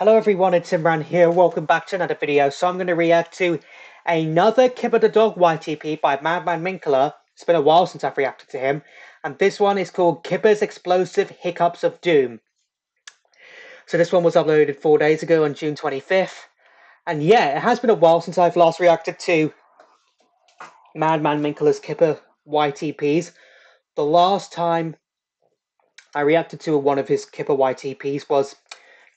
Hello everyone, it's Imran here. Welcome back to another video. So I'm going to react to another Kipper the Dog YTP by Madman Minkler. It's been a while since I've reacted to him. And this one is called Kipper's Explosive Hiccups of Doom. So this one was uploaded 4 days ago on June 25th. And yeah, it has been a while since I've last reacted to Madman Minkler's Kipper YTPs. The last time I reacted to one of his Kipper YTPs was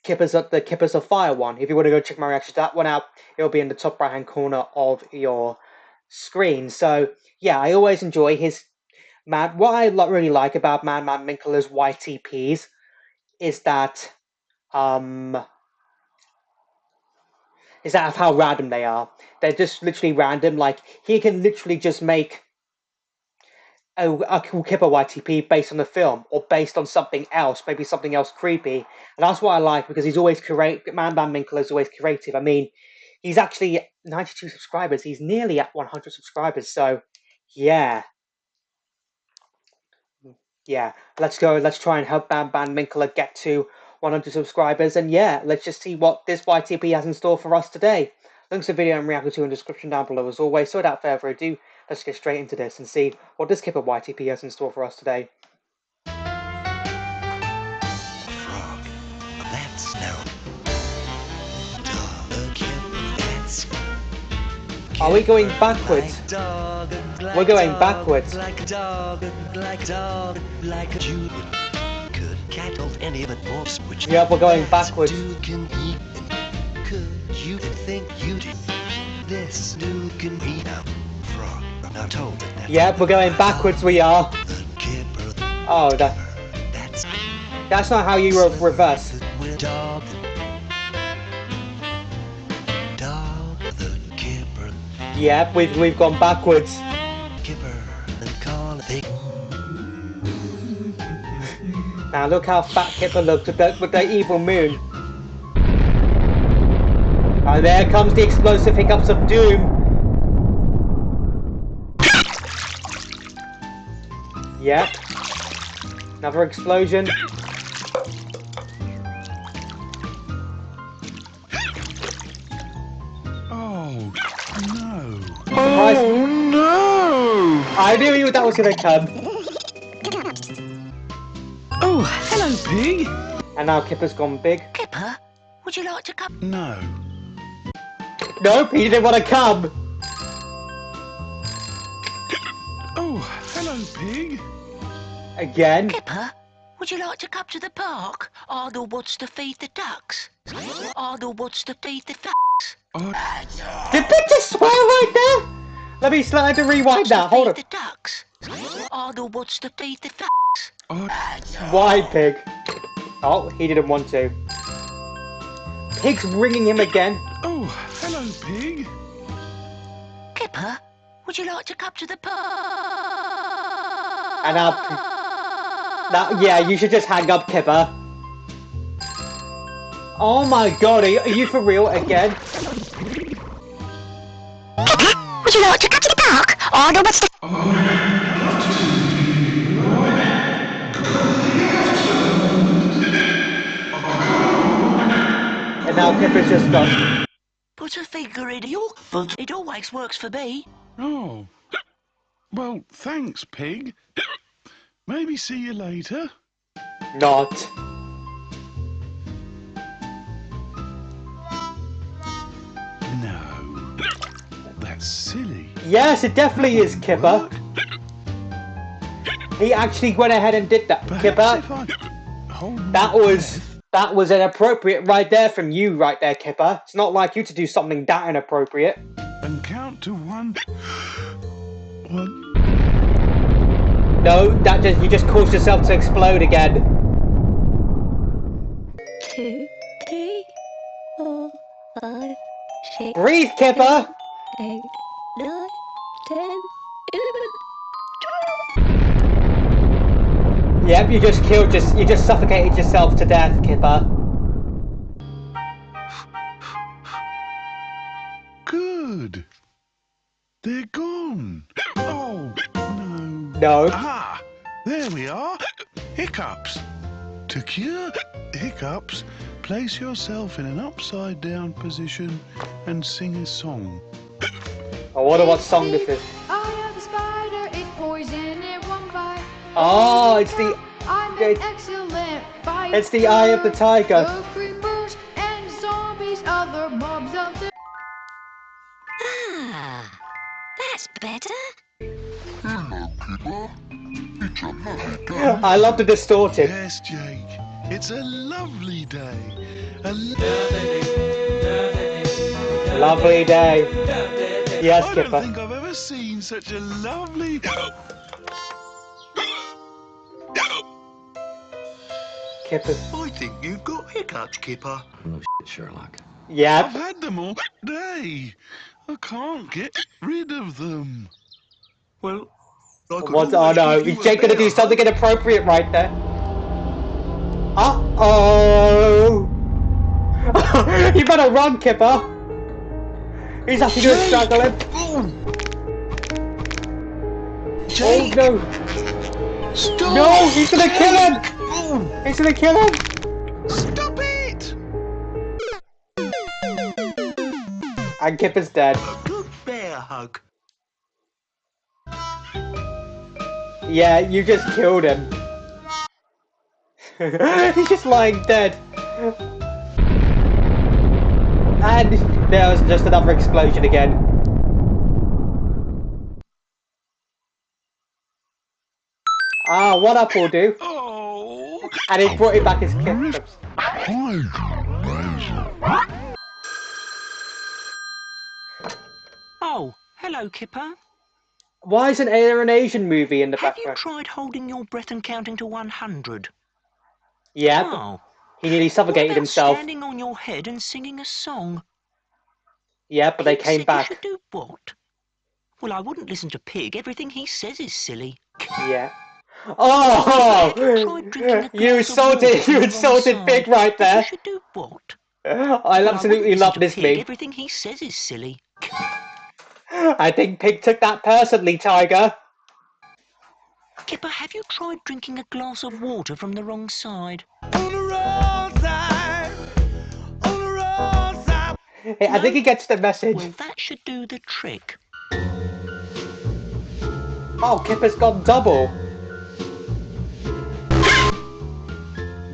the Kippers of Fire one. If you want to go check my reaction to that one out, it'll be in the top right hand corner of your screen. So yeah, I always enjoy his what I really like about Madman Minkler's YTPs is that of how random they are. They're just literally random. Like he can literally just make a cool Kipper YTP based on the film or based on something else, maybe something else creepy. And that's what I like because he's always creative. Madman Minkler is always creative. I mean, he's actually 92 subscribers. He's nearly at 100 subscribers. So, yeah. Yeah, let's go. Let's try and help Madman Minkler get to 100 subscribers. And yeah, let's just see what this YTP has in store for us today. Links to the video I'm reacting to in the description down below as always. So without further ado, let's get straight into this and see what this Kipper YTP has in store for us today. Frog, that's no dog. That's Are we going backwards? We're going backwards. Like a dog, like a dog, like a Jew. Could cat of any of it morphs which yeah, we're going backwards. Could you think you did this dude can be a frog? I'm not told that. Yep, we're going backwards. We are. Oh, that's not how you reverse. Dog, the Kipper. Yep, we've gone backwards. Kipper and call it. Now look how fat Kipper looked with the evil moon. And there comes the explosive hiccups of doom. Yep. Another explosion. Oh no. Surprise. Oh no! I knew that was gonna come. Oh, hello, pig. And now Kipper's gone big. Kipper, would you like to come? No. Nope, he didn't want to come. Oh, hello, pig. Again. Kipper, would you like to come to the park? Arnold wants to feed the ducks. Arnold wants to feed the ducks. Oh, Did they just swear right there? Let me rewind that. Hold on. The ducks. Arnold wants to feed the ducks. oh. Why, pig? Oh, he didn't want to. Pig's ringing him again. Oh, hello, pig. Kipper, would you like to come to the park? And now, yeah, you should just hang up, Kipper. Oh my god, are you for real again? Kipper, would you like to come to the park? Arnold wants to... And now Kipper's just gone. Put a finger in your foot. It always works for me. Oh. Well, thanks, pig. Maybe see you later. Not. No. That's silly. Yes, it definitely is, Kipper. He actually went ahead and did that, Perhaps Kipper. if I hold my That was inappropriate right there from you right there, Kipper. It's not like you to do something that inappropriate. and count to one. One. No, you just caused yourself to explode again. 2, 3, 4, 5, 6, Breathe, Kipper. 8, 9, 10, 11. Yep, you just suffocated yourself to death, Kipper. Good. They're gone. Oh, no. No. Aha! There we are. Hiccups. To cure hiccups, Place yourself in an upside down position and sing a song. I wonder what song this is. Eye of the spider, it's poison, it won't bite. Oh, it's the I'm an excellent fighter. it's the Eye of the Tiger. The creepers and zombies, other mobs of the... Ah, that's better. Hello, Kipper. It's a lovely day. I love the distorted. Yes, Jake. It's a lovely day. A Lovely day. Yes, I don't Kipper. think I've ever seen such a lovely... Kipper. I think you've got hiccups, Kipper. No shit, Sherlock. I've Yep. had them all day. I can't get rid of them. Well, I could What? Oh always no, give you is a Jake gonna do bear something hug. inappropriate right there? Uh-oh! You better run, Kipper! He's actually gonna strangle him! Oh no! Stop! No! He's gonna kill him! He's gonna kill him! Stop it! And Kipper's dead. A good bear hug. Yeah, you just killed him. He's just lying dead. And there was just another explosion again. Ah, one up will do. Oh! And he brought it back as Hiccups. Oh, hello, Kipper. Why isn't there an Asian movie in the Have you background? tried holding your breath and counting to 100? Yep. Oh, He nearly what suffocated about himself. standing on your head and singing a song? Yep, but they Pig came said back. You should do what? Well, I wouldn't listen to Pig. Everything he says is silly. Yeah. Oh! Have you tried drinking a You glass of water insulted, from you the wrong insulted side? Pig right Well, there. you should do what? I Well, I absolutely wouldn't love listen to this Pig. meme. Everything he says is silly. I think Pig took that personally, Tiger. Kipper, have you tried drinking a glass of water from the wrong side? On the wrong side. On the wrong side. I think he gets the message. Well, that should do the trick. Oh, Kipper's gone double.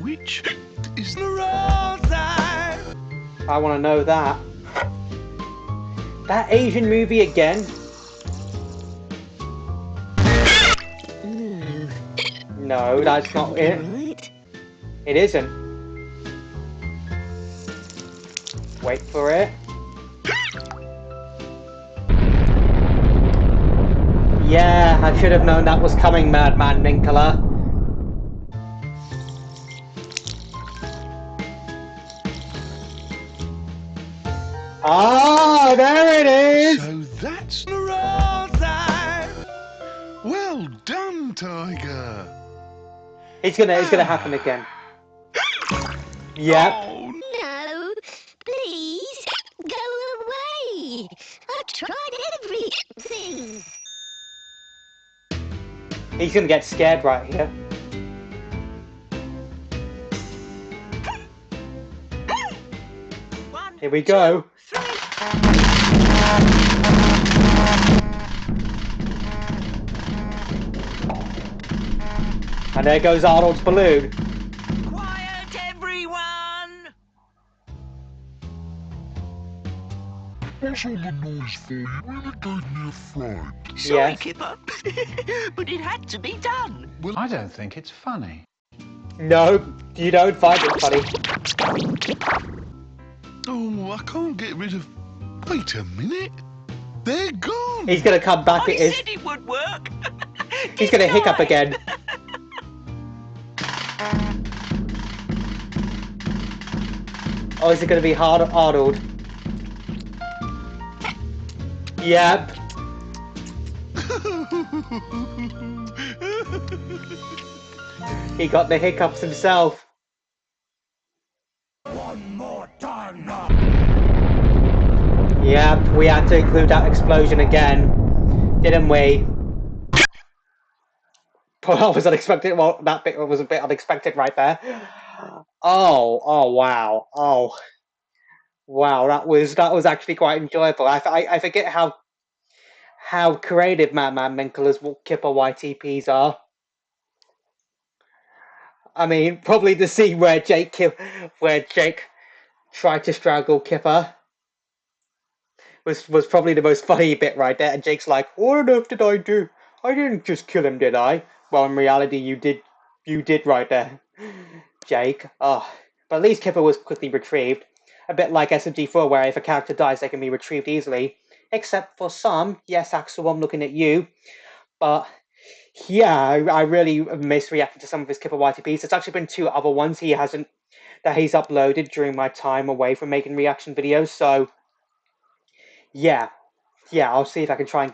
Which is On the wrong side. I want to know that. That Asian movie again? No, that's not it. Right. It isn't. Wait for it. Yeah, I should have known that was coming, Madman Minkler. Ah, there it is! so that's On the wrong side. well done, Tiger. It's gonna happen again. Yep. Oh, No, please, go away. I've tried everything. He's gonna get scared right here. Here we go. And there goes Arnold's balloon. Quiet, everyone! what's all the noise for? You really gave me a fright. Sorry, Yes. Kipper, but it had to be done. I don't think it's funny. No, you don't find it funny. Oh, I can't get rid of... Wait a minute. They're gone. He's gonna come back. I It is. said it would work. He's gonna Didn't hiccup I? again. Oh, is it gonna be hard Arnold? Yep. He got the hiccups himself. One more time now. Yep, we had to include that explosion again, didn't we? Well, that was unexpected. Well, that bit was a bit unexpected right there. Oh, wow. Oh, wow. That was actually quite enjoyable. I forget how creative Madman Minkler's Kipper YTPs are. I mean, probably the scene where Jake tried to strangle Kipper was probably the most funny bit right there. And Jake's like, "What on earth did I do? I didn't just kill him, did I?" Well, in reality, you did right there, Jake. Oh, but at least Kipper was quickly retrieved. A bit like SMG4, where if a character dies, they can be retrieved easily. Except for some. Yes, Axel, I'm looking at you. But yeah, I really miss reacting to some of his Kipper YTPs. There's actually been two other ones he's uploaded during my time away from making reaction videos. So yeah, I'll see if I can try and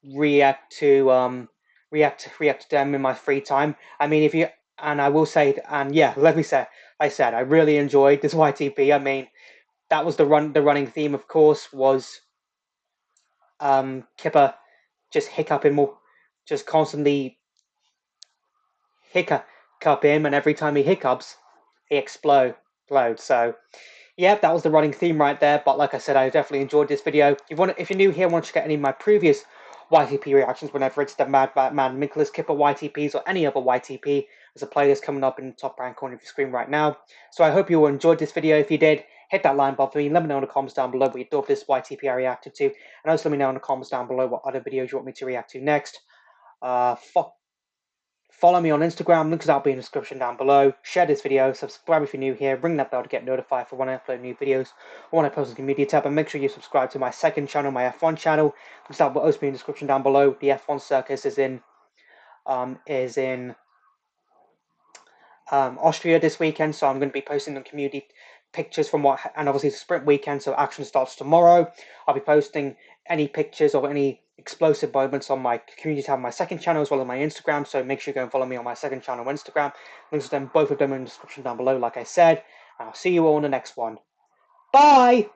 react to react to them in my free time. I mean, if you and I will say, and yeah, let me say, I said I really enjoyed this YTP. I mean, that was the running theme, of course, was Kipper just hiccuping more, just constantly hiccup him, and every time he hiccups, he explodes. So yeah, that was the running theme right there. But like I said, I definitely enjoyed this video. If you're new here, want to check out any of my previous YTP reactions, whenever it's the Mad Batman, Nicholas Kipper YTPs, or any other YTP, there's a playlist coming up in the top right corner of your screen right now. So I hope you all enjoyed this video. If you did, hit that like button for me. Let me know in the comments down below what you thought of this YTP I reacted to, and also let me know in the comments down below what other videos you want me to react to next. Follow me on Instagram, links will be in the description down below. Share this video, subscribe if you're new here, ring that bell to get notified for when I upload new videos or when I post on the media tab, and make sure you subscribe to my second channel, my F1 channel, which that will also be in the description down below. The F1 circus is in Austria this weekend, so I'm going to be posting on community pictures from and obviously it's a sprint weekend, so action starts tomorrow. I'll be posting any pictures or any explosive moments on my community tab on my second channel as well as my Instagram, so make sure you go and follow me on my second channel on Instagram. Links to them, both of them in the description down below, like I said, and I'll see you all in the next one. Bye!